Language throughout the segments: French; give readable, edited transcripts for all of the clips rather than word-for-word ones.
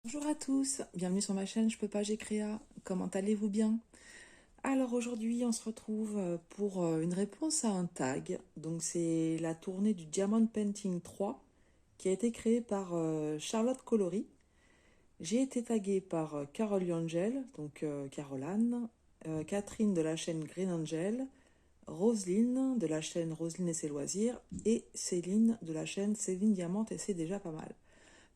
Bonjour à tous, bienvenue sur ma chaîne Je peux pas, j'ai créa. Comment allez-vous bien? Alors aujourd'hui on se retrouve pour une réponse à un tag. Donc c'est la tournée du Diamond Painting 3 qui a été créée par Charlotte Colory. J'ai été taguée par Carol Angel, donc Caroline, Catherine de la chaîne Green Angel, Roselyne de la chaîne Roselyne et ses loisirs et Céline de la chaîne Céline Diamante et c'est déjà pas mal.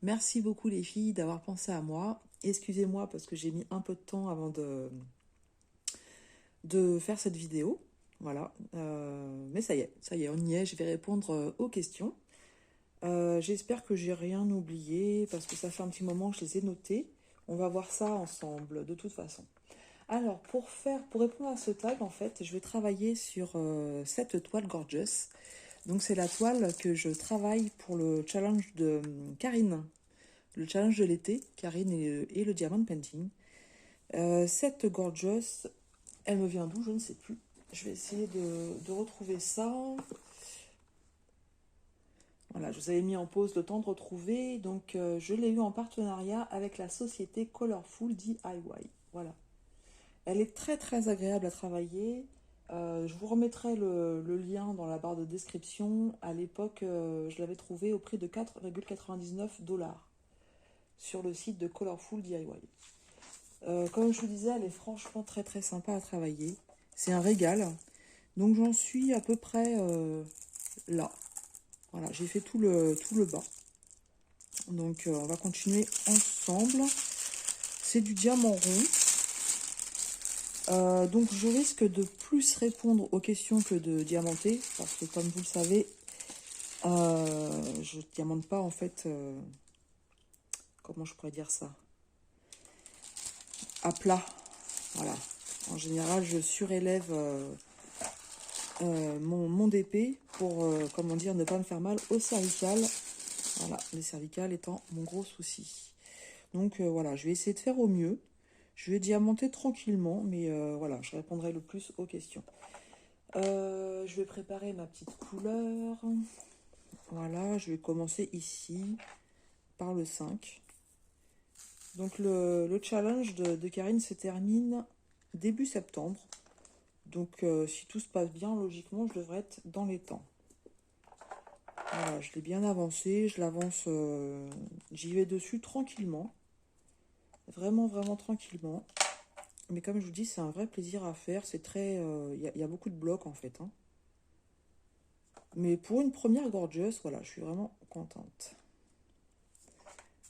Merci beaucoup les filles d'avoir pensé à moi. Excusez-moi parce que j'ai mis un peu de temps avant de faire cette vidéo. Voilà. Mais ça y est, on y est. Je vais répondre aux questions. J'espère que j'ai rien oublié parce que ça fait un petit moment que je les ai notées. On va voir ça ensemble de toute façon. Alors pour répondre à ce tag, en fait, je vais travailler sur cette toile gorgeous. Donc c'est la toile que je travaille pour le challenge de Karine. Le challenge de l'été, Karine et le Diamond Painting. Cette gorgeous, elle me vient d'où? Je ne sais plus. Je vais essayer de retrouver ça. Voilà, je vous avais mis en pause le temps de retrouver. Donc, je l'ai eu en partenariat avec la société Colorful DIY. Voilà. Elle est très très agréable à travailler. Je vous remettrai le lien dans la barre de description. À l'époque, je l'avais trouvé au prix de 4,99 $ sur le site de Colorful DIY. Comme je vous disais, elle est franchement très très sympa à travailler. C'est un régal. Donc j'en suis à peu près là. Voilà, j'ai fait tout le bas. Donc on va continuer ensemble. C'est du diamant rond. Donc je risque de plus répondre aux questions que de diamanter. Parce que comme vous le savez, je ne diamante pas en fait. Comment je pourrais dire ça? À plat. Voilà. En général, je surélève mon DP pour, comment dire, ne pas me faire mal aux cervicales. Voilà, les cervicales étant mon gros souci. Donc voilà, je vais essayer de faire au mieux. Je vais diamanter tranquillement, mais voilà, je répondrai le plus aux questions. Je vais préparer ma petite couleur. Voilà, je vais commencer ici par le 5. Donc le challenge de Karine se termine début septembre. Donc si tout se passe bien, logiquement, je devrais être dans les temps. Voilà, je l'ai bien avancé, je l'avance, j'y vais dessus tranquillement. Vraiment, vraiment tranquillement. Mais comme je vous dis, c'est un vrai plaisir à faire. C'est très... y a beaucoup de blocs en fait. Hein. Mais pour une première gorgeous, voilà, je suis vraiment contente.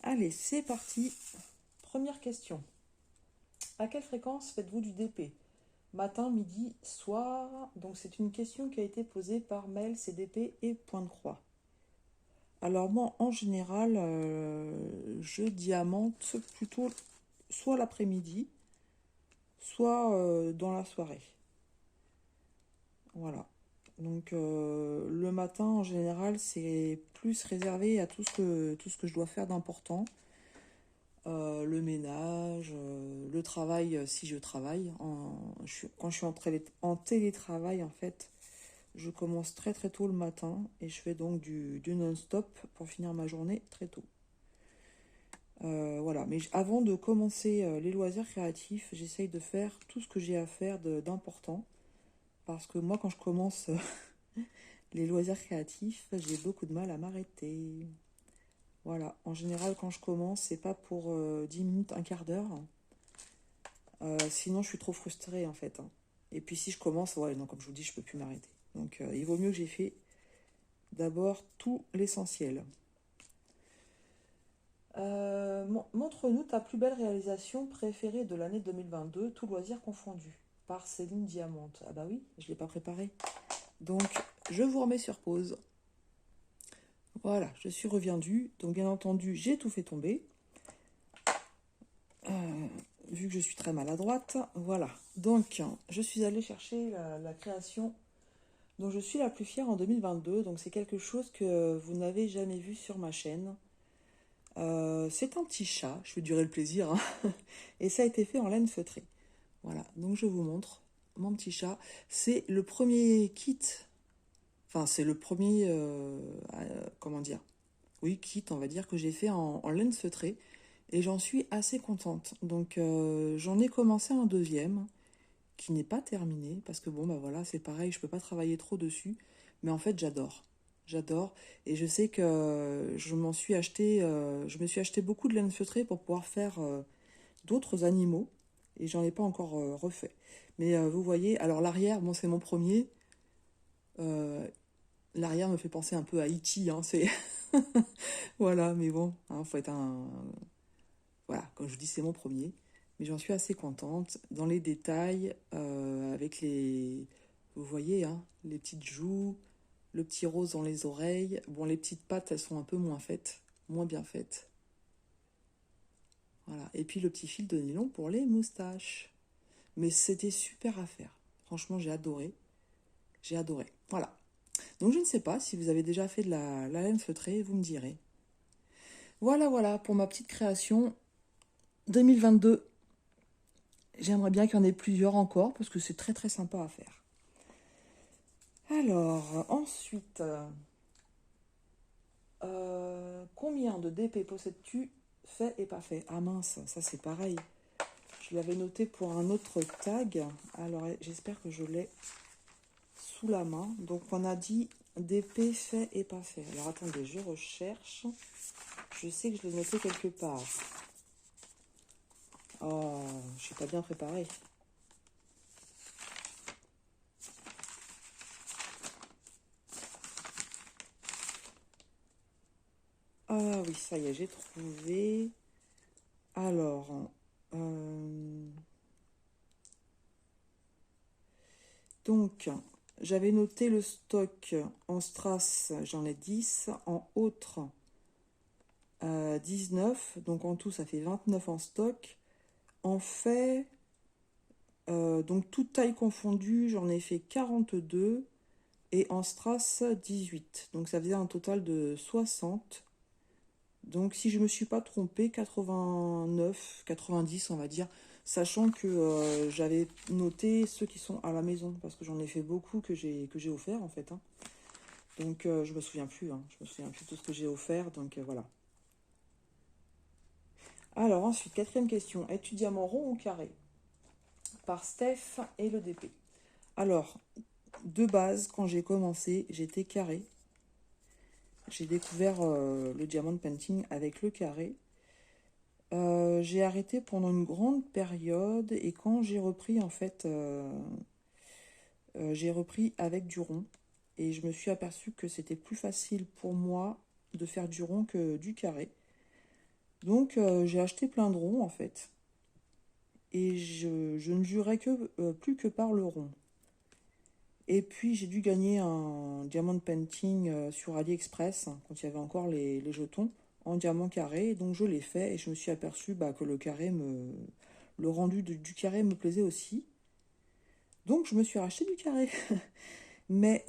Allez, c'est parti. Première question. À quelle fréquence faites-vous du DP? Matin, midi, soir. Donc c'est une question qui a été posée par mail, CDP et Point de Croix. Alors moi, en général, je diamante plutôt soit l'après-midi, soit dans la soirée. Voilà. Donc le matin, en général, c'est plus réservé à tout ce que je dois faire d'important. Le ménage, le travail, si je travaille. Quand je suis en télétravail, en fait, je commence très très tôt le matin et je fais donc du non-stop pour finir ma journée très tôt. Voilà, mais avant de commencer les loisirs créatifs, j'essaye de faire tout ce que j'ai à faire d'important. Parce que moi, quand je commence les loisirs créatifs, j'ai beaucoup de mal à m'arrêter. Voilà, en général, quand je commence, c'est pas pour 10 minutes, un quart d'heure. Sinon, je suis trop frustrée, en fait. Hein. Et puis, si je commence, ouais, non, comme je vous dis, je peux plus m'arrêter. Donc, il vaut mieux que j'ai fait d'abord tout l'essentiel. Montre-nous ta plus belle réalisation préférée de l'année 2022, tout loisir confondu, par Céline Diamante. Ah bah oui, je ne l'ai pas préparé. Donc, je vous remets sur pause. Voilà, je suis reviendue. Donc, bien entendu, j'ai tout fait tomber. Vu que je suis très maladroite. Voilà. Donc, je suis allée chercher la création dont je suis la plus fière en 2022. Donc, c'est quelque chose que vous n'avez jamais vu sur ma chaîne. C'est un petit chat. Je vais durer le plaisir. Hein. Et ça a été fait en laine feutrée. Voilà. Donc, je vous montre mon petit chat. C'est le premier kit. Enfin, c'est le premier... comment dire? Oui, kit, on va dire, que j'ai fait en laine feutrée. et j'en suis assez contente. Donc j'en ai commencé un deuxième qui n'est pas terminé parce que bon bah voilà, c'est pareil, je peux pas travailler trop dessus, mais en fait j'adore. J'adore et je sais que je me suis acheté beaucoup de laine feutrée pour pouvoir faire d'autres animaux et j'en ai pas encore refait. Mais vous voyez, alors l'arrière, bon c'est mon premier. euh, L'arrière me fait penser un peu à E.T. Hein, c'est voilà, mais bon, hein, faut être un voilà, comme je vous dis, c'est mon premier. Mais j'en suis assez contente. Dans les détails, avec les... Vous voyez, hein, les petites joues, le petit rose dans les oreilles. Bon, les petites pattes, elles sont un peu moins faites, moins bien faites. Voilà. Et puis le petit fil de nylon pour les moustaches. Mais c'était super à faire. Franchement, j'ai adoré. J'ai adoré. Voilà. Donc je ne sais pas si vous avez déjà fait de la laine feutrée, vous me direz. Voilà, voilà, pour ma petite création 2022. J'aimerais bien qu'il y en ait plusieurs encore parce que c'est très très sympa à faire. Alors, ensuite, combien de DP possèdes-tu fait et pas fait? Ah mince, ça c'est pareil. Je l'avais noté pour un autre tag. Alors, j'espère que je l'ai sous la main. Donc, on a dit DP fait et pas fait. Alors, attendez, je recherche. Je sais que je l'ai noté quelque part. Oh, je suis pas bien préparée. Ah oui, ça y est, j'ai trouvé. Alors, euh, donc, j'avais noté le stock en strass, j'en ai 10, en autres 19, donc en tout ça fait 29 en stock. En fait, donc toute taille confondue, j'en ai fait 42 et en strass 18. Donc ça faisait un total de 60. Donc si je me suis pas trompée, 89, 90 on va dire, sachant que j'avais noté ceux qui sont à la maison, parce que j'en ai fait beaucoup que j'ai offert en fait. Hein. Donc je me souviens plus, hein, je me souviens plus de tout ce que j'ai offert, donc voilà. Alors ensuite, quatrième question, es-tu diamant rond ou carré? Par Steph et le DP. Alors, de base, quand j'ai commencé, j'étais carré. J'ai découvert le diamond painting avec le carré. J'ai arrêté pendant une grande période et quand j'ai repris, en fait, j'ai repris avec du rond. Et je me suis aperçue que c'était plus facile pour moi de faire du rond que du carré. Donc j'ai acheté plein de ronds en fait. Et je ne jurais que, plus que par le rond. Et puis j'ai dû gagner un diamond painting sur AliExpress, hein, quand il y avait encore les jetons, en diamant carré. Donc je l'ai fait et je me suis aperçue bah, que le rendu du carré me plaisait aussi. Donc je me suis racheté du carré. Mais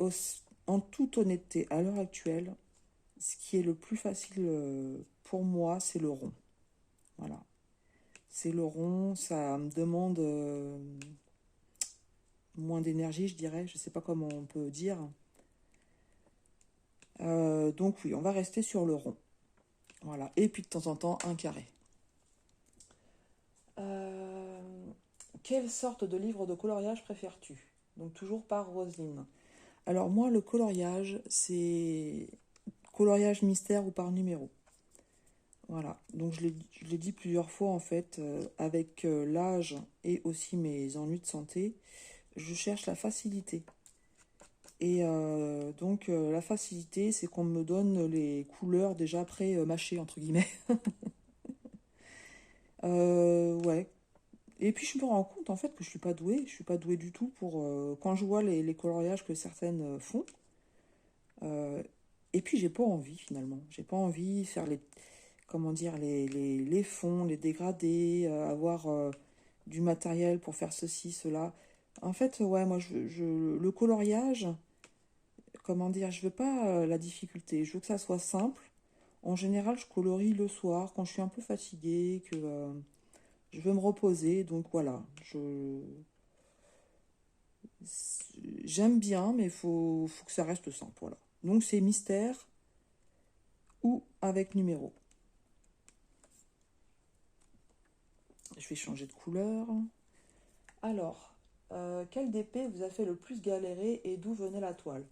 en toute honnêteté, à l'heure actuelle, ce qui est le plus facile pour moi, c'est le rond. Voilà. C'est le rond, ça me demande moins d'énergie, je dirais. Je ne sais pas comment on peut dire. Donc oui, on va rester sur le rond. Voilà. Et puis de temps en temps, un carré. Euh, Quelle sorte de livre de coloriage préfères-tu? Donc toujours par Roselyne. Alors moi, le coloriage, c'est coloriage mystère ou par numéro. Voilà, donc je l'ai dit plusieurs fois en fait, avec l'âge et aussi mes ennuis de santé, je cherche la facilité. Et donc la facilité, c'est qu'on me donne les couleurs déjà pré-mâchées, entre guillemets. Ouais. Et puis je me rends compte en fait que je suis pas douée, je suis pas douée du tout pour quand je vois les coloriages que certaines font. euh, et puis j'ai pas envie finalement, j'ai pas envie de faire les comment dire les fonds, les dégradés, avoir du matériel pour faire ceci, cela. En fait, ouais, moi le coloriage, comment dire, je veux pas la difficulté, je veux que ça soit simple. En général, je colorie le soir quand je suis un peu fatiguée, que je veux me reposer, donc voilà, j'aime bien, mais faut que ça reste simple, voilà. Donc c'est mystère ou avec numéro. Je vais changer de couleur. Alors, quel DP vous a fait le plus galérer et d'où venait la toile?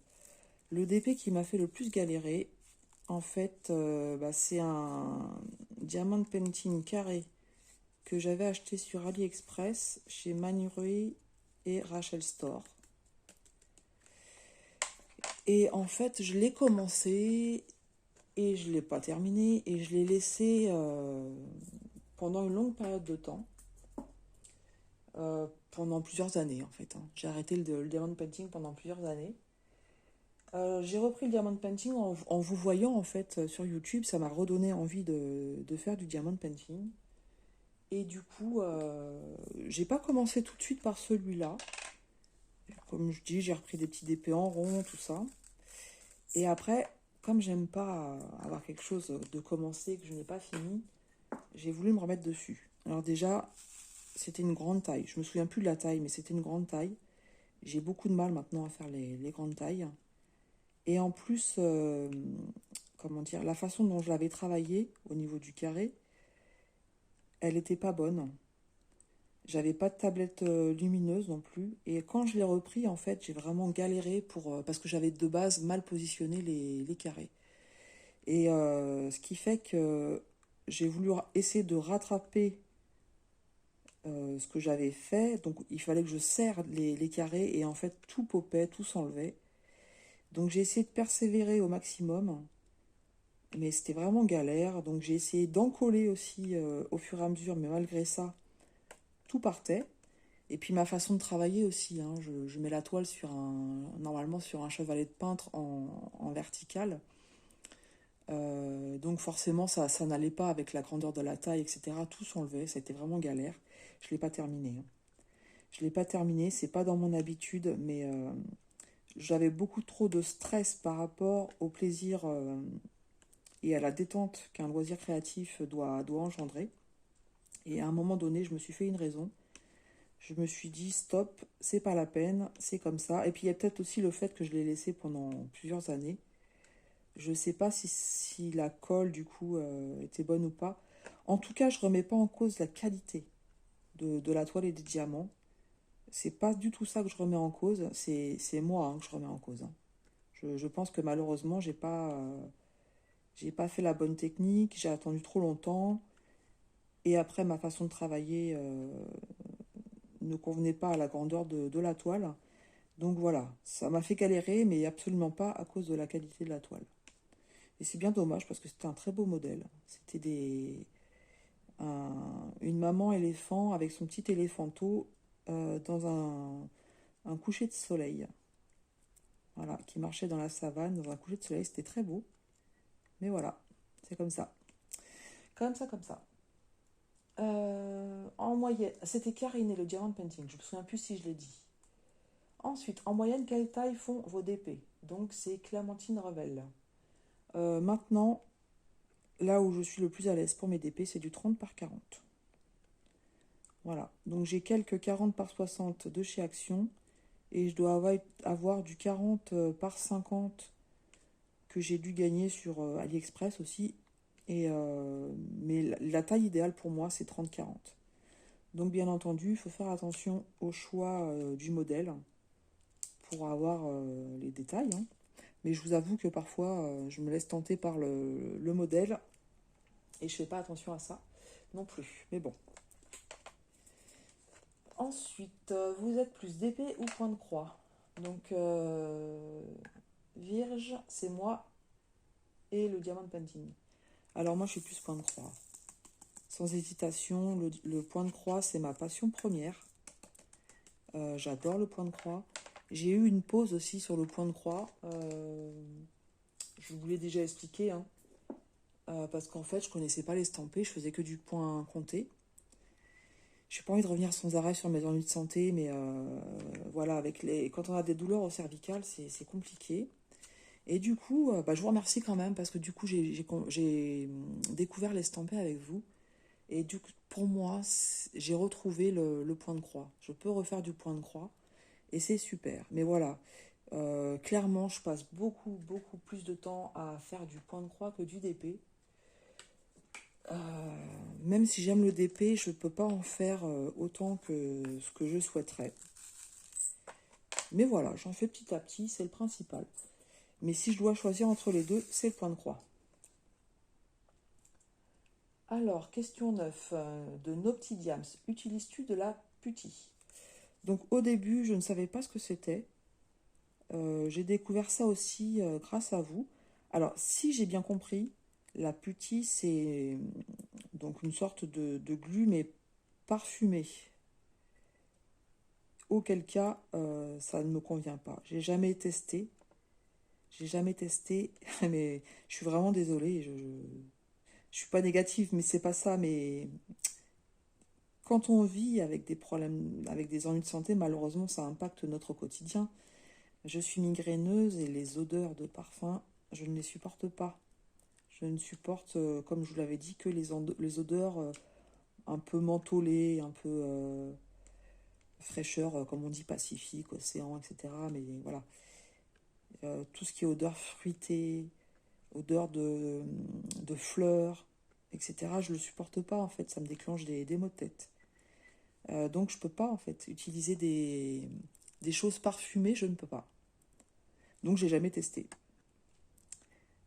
Le DP qui m'a fait le plus galérer, en fait, c'est un diamant painting carré que j'avais acheté sur AliExpress chez Manurui et Rachel Store. Et en fait, je l'ai commencé et je ne l'ai pas terminé et je l'ai laissé pendant une longue période de temps. Pendant plusieurs années en fait. J'ai arrêté le diamond painting pendant plusieurs années. J'ai repris le diamond painting en vous voyant en fait sur YouTube. Ça m'a redonné envie de faire du diamond painting. Et du coup, j'ai pas commencé tout de suite par celui-là. Comme je dis, j'ai repris des petits DP en rond, tout ça. Et après, comme j'aime pas avoir quelque chose de commencé que je n'ai pas fini, j'ai voulu me remettre dessus. Alors déjà, c'était une grande taille. Je me souviens plus de la taille, mais c'était une grande taille. J'ai beaucoup de mal maintenant à faire les grandes tailles. Et en plus, comment dire, la façon dont je l'avais travaillé au niveau du carré, elle n'était pas bonne. J'avais pas de tablette lumineuse non plus. Et quand je l'ai repris, en fait, j'ai vraiment galéré parce que j'avais de base mal positionné les carrés. Et ce qui fait que j'ai voulu essayer de rattraper ce que j'avais fait. Donc il fallait que je serre les carrés et en fait tout popait, tout s'enlevait. Donc j'ai essayé de persévérer au maximum. Mais c'était vraiment galère. Donc j'ai essayé d'encoller aussi au fur et à mesure. Mais malgré ça, tout partait. Et puis ma façon de travailler aussi. Je mets la toile normalement sur un chevalet de peintre en vertical. Donc forcément ça n'allait pas avec la grandeur de la taille, etc. Tout s'enlevait, c'était vraiment galère. Je ne l'ai pas terminé. Je ne l'ai pas terminé, c'est pas dans mon habitude, mais j'avais beaucoup trop de stress par rapport au plaisir et à la détente qu'un loisir créatif doit engendrer. Et à un moment donné, je me suis fait une raison. Je me suis dit stop, c'est pas la peine, c'est comme ça. Et puis il y a peut-être aussi le fait que je l'ai laissé pendant plusieurs années. Je ne sais pas si la colle, du coup, était bonne ou pas. En tout cas, je ne remets pas en cause la qualité de la toile et des diamants. C'est pas du tout ça que je remets en cause. C'est moi que je remets en cause. Je pense que malheureusement, j'ai pas fait la bonne technique. J'ai attendu trop longtemps. Et après, ma façon de travailler ne convenait pas à la grandeur de la toile. Donc voilà, ça m'a fait galérer, mais absolument pas à cause de la qualité de la toile. Et c'est bien dommage parce que c'était un très beau modèle. C'était une maman éléphant avec son petit éléphanteau dans un coucher de soleil. Voilà, qui marchait dans la savane, dans un coucher de soleil. C'était très beau. Mais voilà, c'est comme ça. Comme ça, comme ça. En moyenne, c'était Karine le diamond painting. Je me souviens plus si je l'ai dit. Ensuite, en moyenne, quelle taille font vos DP? Donc, c'est Clémentine Revel. Maintenant, là où je suis le plus à l'aise pour mes DP, c'est du 30 par 40. Voilà, donc j'ai quelques 40 par 60 de chez Action et je dois avoir du 40 par 50 que j'ai dû gagner sur AliExpress aussi. Mais la taille idéale pour moi, c'est 30-40. Donc bien entendu, il faut faire attention au choix du modèle pour avoir les détails. Mais je vous avoue que parfois, je me laisse tenter par le modèle et je fais pas attention à ça non plus. Mais bon. Ensuite, vous êtes plus d'épée ou point de croix? Donc, Vierge, c'est moi et le diamant painting. Alors moi, je suis plus point de croix. Sans hésitation, le point de croix, c'est ma passion première. J'adore le point de croix. J'ai eu une pause aussi sur le point de croix. Je vous l'ai déjà expliqué. Parce qu'en fait, je connaissais pas l'estampé. Je faisais que du point compté. Je n'ai pas envie de revenir sans arrêt sur mes ennuis de santé, mais voilà, quand on a des douleurs au cervical, c'est compliqué. Et du coup, je vous remercie quand même, parce que du coup, j'ai découvert l'estampé avec vous. Et du coup, pour moi, j'ai retrouvé le point de croix. Je peux refaire du point de croix, et c'est super. Mais voilà, clairement, je passe beaucoup, beaucoup plus de temps à faire du point de croix que du DP. Même si j'aime le DP, je ne peux pas en faire autant que ce que je souhaiterais. Mais voilà, j'en fais petit à petit, c'est le principal. Mais si je dois choisir entre les deux, c'est le point de croix. Alors, question 9 de Noptidiams. Utilises-tu de la putie? Donc au début, je ne savais pas ce que c'était. J'ai découvert ça aussi grâce à vous. Alors, si j'ai bien compris, la putie, c'est donc une sorte de glu, mais parfumé. Auquel cas, ça ne me convient pas. J'ai jamais testé. J'ai jamais testé, mais je suis vraiment désolée. Je suis pas négative, mais c'est pas ça. Mais quand on vit avec des problèmes, avec des ennuis de santé, malheureusement, ça impacte notre quotidien. Je suis migraineuse et les odeurs de parfum, je ne les supporte pas. Je ne supporte, comme je vous l'avais dit, que les odeurs un peu mentholées, un peu fraîcheur, comme on dit, Pacifique, océan, etc. Mais voilà, tout ce qui est odeur fruitée, odeur de fleurs, etc. Je ne le supporte pas en fait, ça me déclenche des maux de tête. Donc je peux pas en fait utiliser des choses parfumées, je ne peux pas. Donc j'ai jamais testé.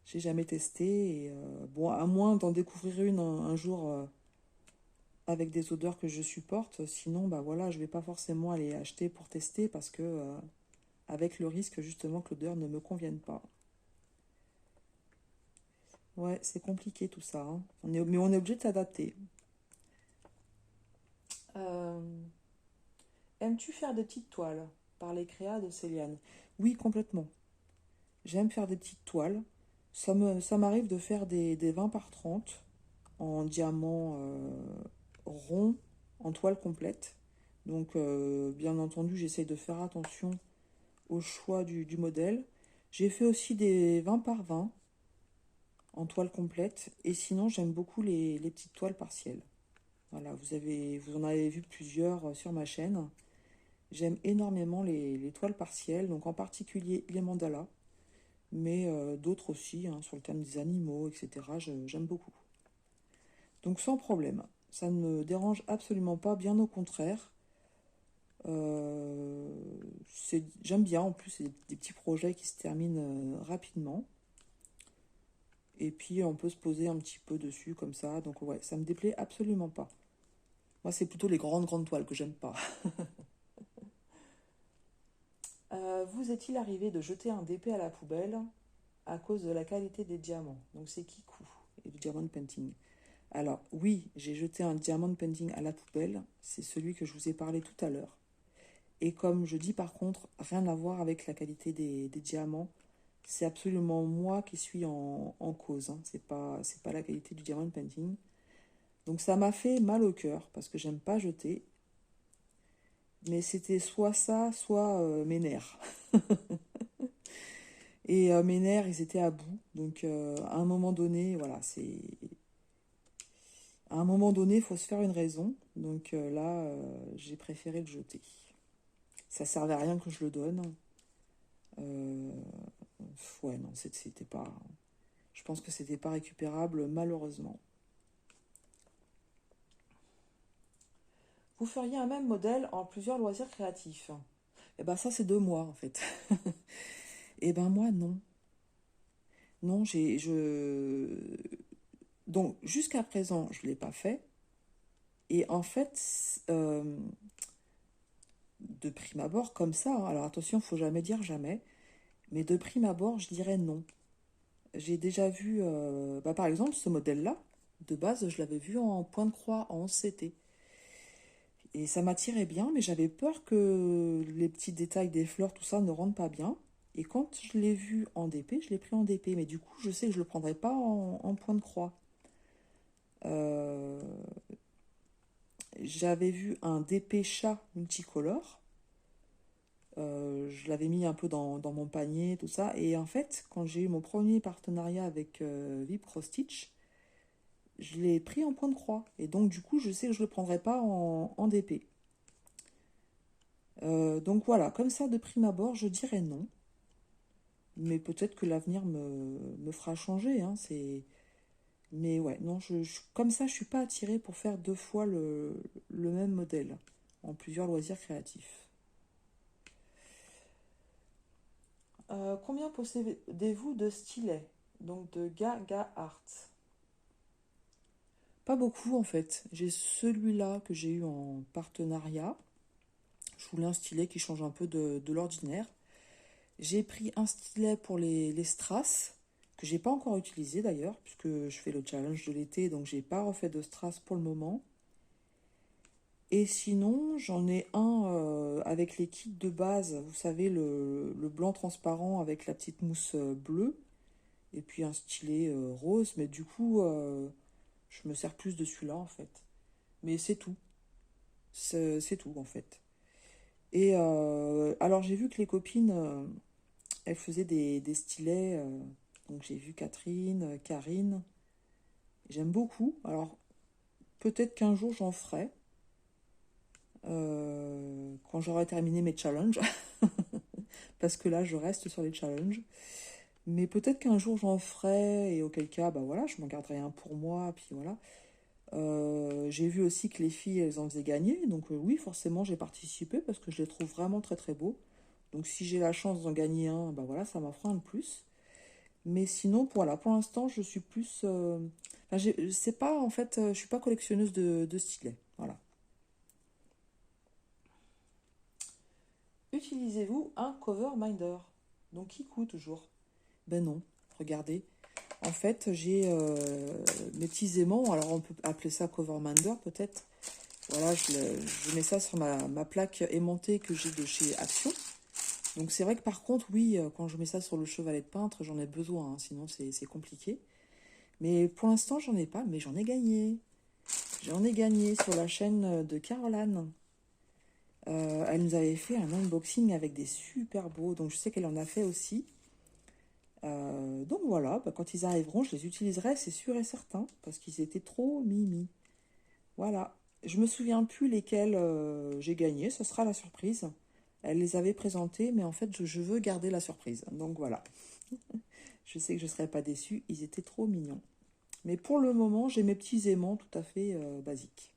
J'ai jamais testé. Et, bon, à moins d'en découvrir une un jour avec des odeurs que je supporte. Sinon, bah voilà, je vais pas forcément aller acheter pour tester parce que avec le risque justement que l'odeur ne me convienne pas. Ouais, c'est compliqué tout ça, hein. Mais on est obligé de s'adapter. Euh, Aimes-tu faire des petites toiles par les créas de Céliane? Oui, complètement. J'aime faire des petites toiles. Ça m'arrive de faire des 20 par 30 en diamant rond, en toile complète. Donc, bien entendu, j'essaye de faire attention au choix du modèle. J'ai fait aussi des 20 par 20 en toile complète. Et sinon, j'aime beaucoup les petites toiles partielles. Voilà, vous en avez vu plusieurs sur ma chaîne. J'aime énormément les toiles partielles, donc en particulier les mandalas, mais d'autres aussi, hein, sur le thème des animaux, etc. J'aime beaucoup. Donc sans problème, ça ne me dérange absolument pas, bien au contraire. Euh, J'aime bien, en plus, c'est des petits projets qui se terminent rapidement. Et puis on peut se poser un petit peu dessus comme ça, donc ouais, ça me déplaît absolument pas. Moi, c'est plutôt les grandes toiles que j'aime pas. Vous est-il arrivé de jeter un DP à la poubelle à cause de la qualité des diamants? Donc c'est Kikou et du diamond painting. Alors oui, j'ai jeté un diamond painting à la poubelle, c'est celui que je vous ai parlé tout à l'heure. Et comme je dis par contre, rien à voir avec la qualité des diamants, c'est absolument moi qui suis en cause, hein. C'est pas la qualité du diamond painting. Donc ça m'a fait mal au cœur parce que j'aime pas jeter, mais c'était soit ça, soit mes nerfs. Et mes nerfs, ils étaient à bout. Donc, à un moment donné, voilà, c'est... À un moment donné, il faut se faire une raison. Donc là, j'ai préféré le jeter. Ça servait à rien que je le donne. Euh, ouais, non, c'était pas... Je pense que c'était pas récupérable, malheureusement. Vous feriez un même modèle en plusieurs loisirs créatifs? Eh ben ça, c'est 2 mois, en fait. Eh ben moi, non. Non, Donc, jusqu'à présent, je ne l'ai pas fait. Et en fait, de prime abord, comme ça, hein, alors attention, il ne faut jamais dire jamais, mais de prime abord, je dirais non. J'ai déjà vu, bah, par exemple, ce modèle-là, de base, je l'avais vu en point de croix, en CT. Et ça m'attirait bien, mais j'avais peur que les petits détails des fleurs, tout ça, ne rendent pas bien. Et quand je l'ai vu en DP, je l'ai pris en DP. Mais du coup, je sais que je ne le prendrai pas en point de croix. Euh, J'avais vu un DP chat multicolore. Je l'avais mis un peu dans mon panier, tout ça. Et en fait, quand j'ai eu mon premier partenariat avec Vip Cross Stitch, je l'ai pris en point de croix. Et donc, du coup, je sais que je ne le prendrai pas en DP. Donc voilà, comme ça, de prime abord, je dirais non. Mais peut-être que l'avenir me fera changer, hein. Mais ouais, non, comme ça, je suis pas attirée pour faire 2 fois le même modèle en plusieurs loisirs créatifs. Combien possédez-vous de stylets? Donc de Gaga Art. Pas beaucoup en fait. J'ai celui-là que j'ai eu en partenariat. Je voulais un stylet qui change un peu de l'ordinaire. J'ai pris un stylet pour les strass, que j'ai pas encore utilisé d'ailleurs, puisque je fais le challenge de l'été, donc j'ai pas refait de strass pour le moment. Et sinon, j'en ai un avec les kits de base, vous savez, le blanc transparent avec la petite mousse bleue, et puis un stylet rose, mais du coup, je me sers plus de celui-là en fait. Mais c'est tout, c'est tout en fait. Et alors j'ai vu que les copines, elles faisaient des stylets, donc j'ai vu Catherine, Karine, j'aime beaucoup. Alors peut-être qu'un jour j'en ferai, quand j'aurai terminé mes challenges, parce que là je reste sur les challenges. Mais peut-être qu'un jour j'en ferai, et auquel cas, bah voilà, je m'en garderai un pour moi, puis voilà. J'ai vu aussi que les filles, elles en faisaient gagner, donc oui, forcément j'ai participé parce que je les trouve vraiment très très beaux. Donc si j'ai la chance d'en gagner un, bah voilà, ça m'en fera un de plus. Mais sinon, voilà, pour l'instant, je suis plus. Enfin, c'est pas, en fait, je suis pas collectionneuse de stylets. Voilà. Utilisez-vous un cover minder? Donc, Kikou toujours. Ben non, regardez. En fait, j'ai mes petits aimants. Alors, on peut appeler ça cover minder peut-être. Voilà, je mets ça sur ma plaque aimantée que j'ai de chez Action. Donc, c'est vrai que par contre, oui, quand je mets ça sur le chevalet de peintre, j'en ai besoin, hein, sinon c'est compliqué. Mais pour l'instant, j'en ai pas, mais j'en ai gagné. J'en ai gagné sur la chaîne de Caroline. Elle nous avait fait un unboxing avec des super beaux, donc je sais qu'elle en a fait aussi. Donc voilà, bah, quand ils arriveront, je les utiliserai, c'est sûr et certain, parce qu'ils étaient trop mimi. Voilà. Je me souviens plus lesquels j'ai gagné, ce sera la surprise. Elle les avait présentés, mais en fait, je veux garder la surprise. Donc voilà. Je sais que je ne serai pas déçue, ils étaient trop mignons. Mais pour le moment, j'ai mes petits aimants tout à fait basiques.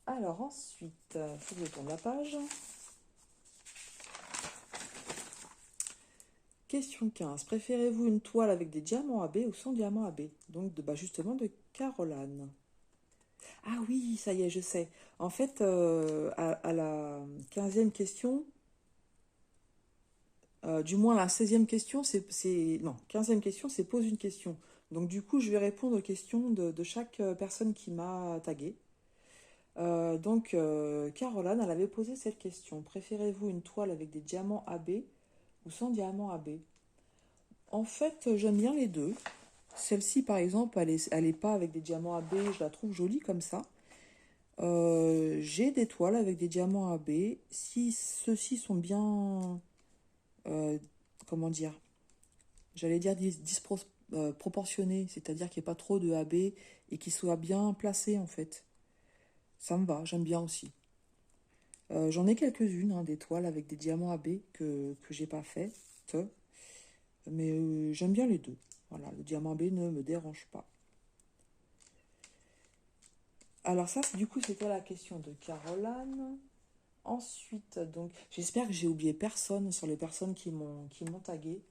Alors ensuite, il faut que je tourne la page. Question 15. Préférez-vous une toile avec des diamants AB ou sans diamants AB? Donc justement de Caroline. Ah oui, ça y est, je sais. En fait, à la 15e question, du moins la 16e question, non, 15e question, c'est pose une question. Donc du coup, je vais répondre aux questions de chaque personne qui m'a tagué. Caroline, elle avait posé cette question. Préférez-vous une toile avec des diamants AB ou sans diamants AB? En fait, j'aime bien les deux. Celle-ci, par exemple, elle est pas avec des diamants AB, je la trouve jolie comme ça. J'ai des toiles avec des diamants AB. Si ceux-ci sont bien, euh, comment dire, j'allais dire proportionnés, c'est-à-dire qu'il n'y ait pas trop de AB et qu'ils soient bien placés en fait. Ça me va, j'aime bien aussi. J'en ai quelques-unes, hein, des toiles avec des diamants AB que j'ai pas faites, mais j'aime bien les deux. Voilà, le diamant AB ne me dérange pas. Alors ça, du coup, c'était la question de Caroline. Ensuite, donc, j'espère que j'ai oublié personne sur les personnes qui m'ont tagué.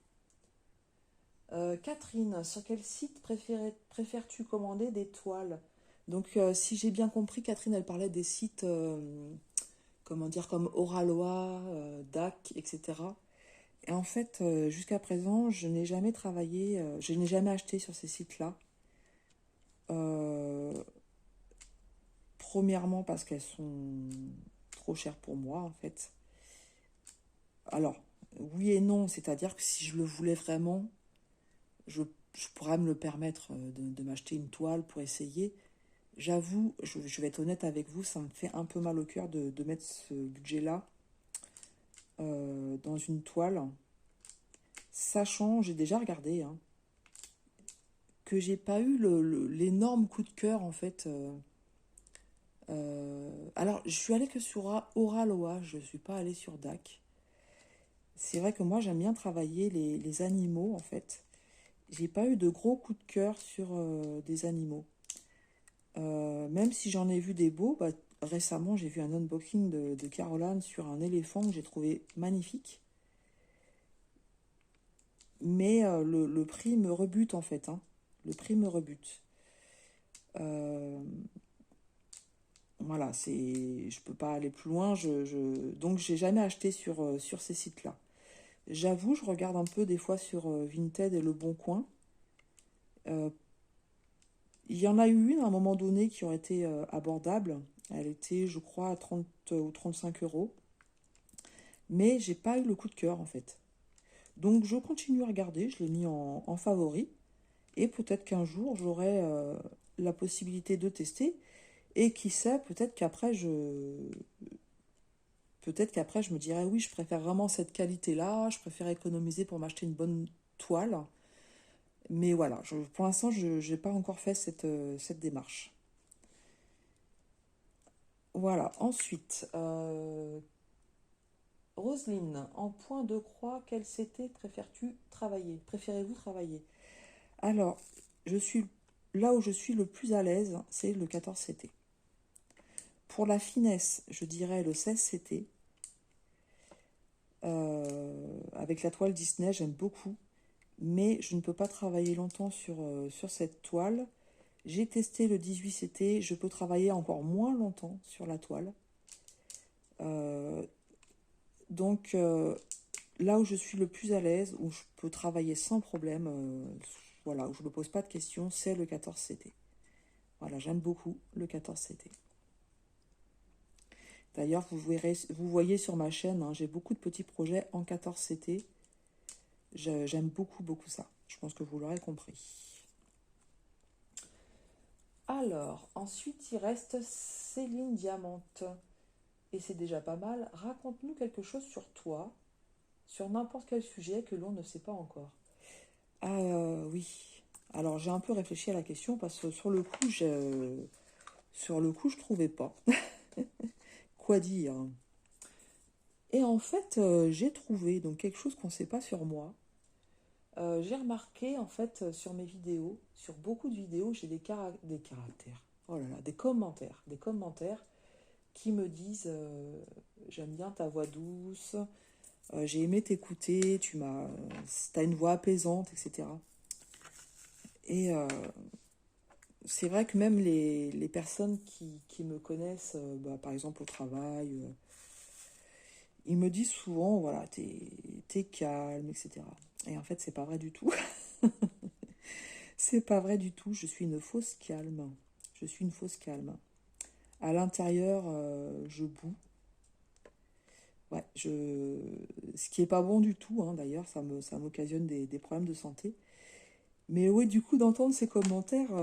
Catherine, sur quel site préfères-tu commander des toiles? Donc, si j'ai bien compris, Catherine, elle parlait des sites, comment dire, comme Oralois, DAC, etc. Et en fait, jusqu'à présent, je n'ai jamais travaillé, je n'ai jamais acheté sur ces sites-là. Euh, Premièrement, parce qu'elles sont trop chères pour moi, en fait. Alors, oui et non, c'est-à-dire que si je le voulais vraiment, je pourrais me le permettre de m'acheter une toile pour essayer. J'avoue, je vais être honnête avec vous, ça me fait un peu mal au cœur de mettre ce budget-là dans une toile. Sachant, j'ai déjà regardé, hein, que j'ai pas eu l'énorme coup de cœur en fait. Alors, je suis allée que sur Oraloa, je suis pas allée sur DAC. C'est vrai que moi j'aime bien travailler les animaux en fait. j'ai pas eu de gros coups de cœur sur des animaux. Même si j'en ai vu des beaux, bah, récemment j'ai vu un unboxing de Caroline sur un éléphant que j'ai trouvé magnifique. Mais le prix me rebute en fait, hein. Le prix me rebute. Euh, voilà, je peux pas aller plus loin. Donc j'ai jamais acheté sur ces sites-là. J'avoue, je regarde un peu des fois sur Vinted et Le Bon Coin. Euh, il y en a eu une à un moment donné qui aurait été abordable. Elle était, je crois, à 30 ou 35 euros. Mais j'ai pas eu le coup de cœur en fait. Donc je continue à regarder, je l'ai mis en favori. Et peut-être qu'un jour j'aurai la possibilité de tester. Et qui sait, peut-être qu'après je me dirais oui, je préfère vraiment cette qualité-là, je préfère économiser pour m'acheter une bonne toile. Mais voilà, pour l'instant, je n'ai pas encore fait cette démarche. Voilà, ensuite, Roselyne, en point de croix, quel CT préférez-vous travailler? Alors, je suis là où je suis le plus à l'aise, c'est le 14 CT. Pour la finesse, je dirais le 16 CT. Avec la toile Disney, j'aime beaucoup, mais je ne peux pas travailler longtemps sur cette toile. J'ai testé le 18 CT, je peux travailler encore moins longtemps sur la toile. Euh, donc, là où je suis le plus à l'aise, où je peux travailler sans problème, voilà, où je ne me pose pas de questions, c'est le 14 CT. Voilà, j'aime beaucoup le 14 CT. D'ailleurs, vous voyez sur ma chaîne, hein, j'ai beaucoup de petits projets en 14 CT. J'aime beaucoup, beaucoup ça. Je pense que vous l'aurez compris. Alors, ensuite, il reste Céline Diamante. Et c'est déjà pas mal. Raconte-nous quelque chose sur toi, sur n'importe quel sujet que l'on ne sait pas encore. Ah oui. Alors, j'ai un peu réfléchi à la question parce que sur le coup, je trouvais pas. Quoi dire? Et en fait, j'ai trouvé donc quelque chose qu'on ne sait pas sur moi. J'ai remarqué en fait sur mes vidéos, sur beaucoup de vidéos, j'ai des caractères. Oh là là, des commentaires qui me disent j'aime bien ta voix douce, j'ai aimé t'écouter, t'as une voix apaisante, etc. Et c'est vrai que même les personnes qui me connaissent, bah, par exemple au travail, ils me disent souvent, voilà, t'es calme, etc. Et en fait, c'est pas vrai du tout. C'est pas vrai du tout, je suis une fausse calme. Je suis une fausse calme. À l'intérieur, je boue. Ouais, ce qui est pas bon du tout, hein, d'ailleurs, ça m'occasionne des problèmes de santé. Mais oui, du coup, d'entendre ces commentaires,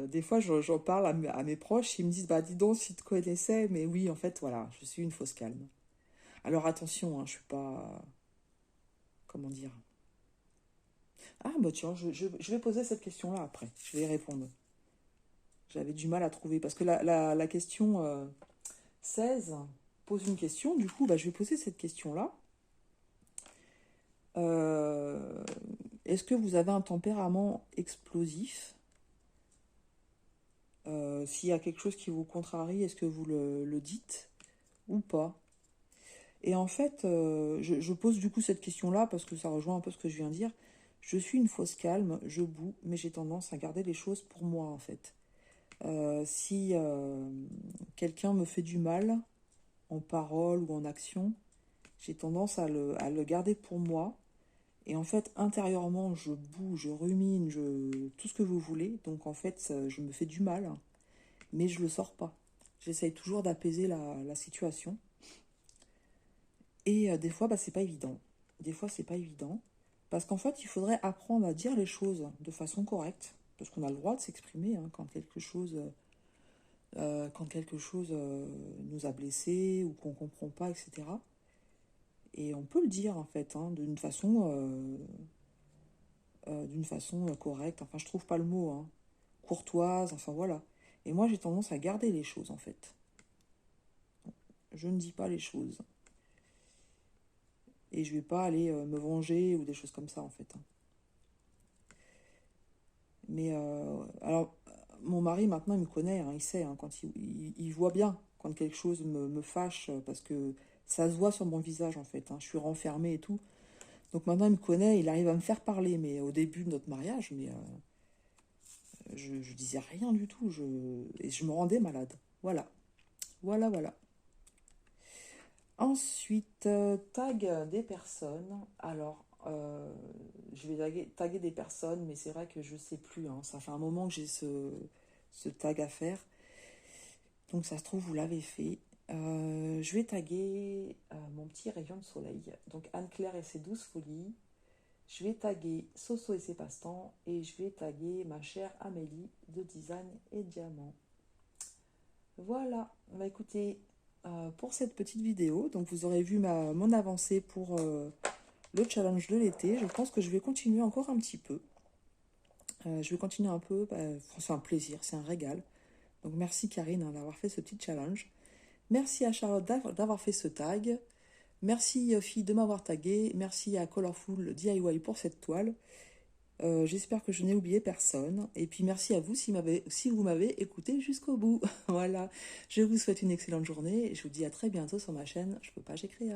des fois, j'en parle à mes proches, ils me disent, bah dis donc, si tu te connaissais, mais oui, en fait, voilà, je suis une fausse calme. Alors attention, hein, je suis pas, comment dire. Ah bah tiens, je vais poser cette question-là après, je vais y répondre. J'avais du mal à trouver, parce que la question 16 pose une question, du coup, bah, je vais poser cette question-là. Euh, Est-ce que vous avez un tempérament explosif? S'il y a quelque chose qui vous contrarie, est-ce que vous le dites ou pas? Et en fait, je pose du coup cette question-là parce que ça rejoint un peu ce que je viens de dire. Je suis une fausse calme, je boue, mais j'ai tendance à garder les choses pour moi en fait. Si quelqu'un me fait du mal, en parole ou en action, j'ai tendance à le garder pour moi. Et en fait, intérieurement, je boue, je rumine, tout ce que vous voulez. Donc en fait, je me fais du mal, mais je le sors pas. J'essaye toujours d'apaiser la situation. Et des fois, bah, c'est pas évident. Des fois, c'est pas évident. Parce qu'en fait, il faudrait apprendre à dire les choses de façon correcte. Parce qu'on a le droit de s'exprimer hein, quand quelque chose nous a blessés ou qu'on comprend pas, etc. Et on peut le dire en fait, hein, d'une façon correcte. Enfin, je trouve pas le mot, hein, courtoise, enfin voilà. Et moi, j'ai tendance à garder les choses en fait. Je ne dis pas les choses. Et je vais pas aller me venger ou des choses comme ça en fait, hein. Mais alors, mon mari, maintenant, il me connaît, hein, il sait, hein, quand il voit bien quand quelque chose me fâche, parce que ça se voit sur mon visage, en fait, hein, je suis renfermée et tout. Donc maintenant, il me connaît, il arrive à me faire parler. Mais au début de notre mariage, je disais rien du tout. Et je me rendais malade. Voilà, voilà, voilà. Ensuite, tag des personnes. Alors, je vais taguer des personnes, mais c'est vrai que je sais plus, hein. Ça fait un moment que j'ai ce tag à faire. Donc, ça se trouve, vous l'avez fait. Je vais taguer mon petit rayon de soleil. Donc, Anne-Claire et ses 12 folies. Je vais taguer Soso et ses passe-temps. Et je vais taguer ma chère Amélie de Design et Diamant. Voilà. Bah, écoutez, pour cette petite vidéo, donc vous aurez vu mon avancée pour le challenge de l'été. Je pense que je vais continuer encore un petit peu. Je vais continuer un peu. Bah, c'est un plaisir, c'est un régal. Donc merci Karine, hein, d'avoir fait ce petit challenge. Merci à Charlotte d'avoir fait ce tag. Merci Yofi de m'avoir tagué. Merci à Colorful DIY pour cette toile. J'espère que je n'ai oublié personne. Et puis merci à vous si vous m'avez écouté jusqu'au bout. Voilà. Je vous souhaite une excellente journée et je vous dis à très bientôt sur ma chaîne Je peux pas, j'écris.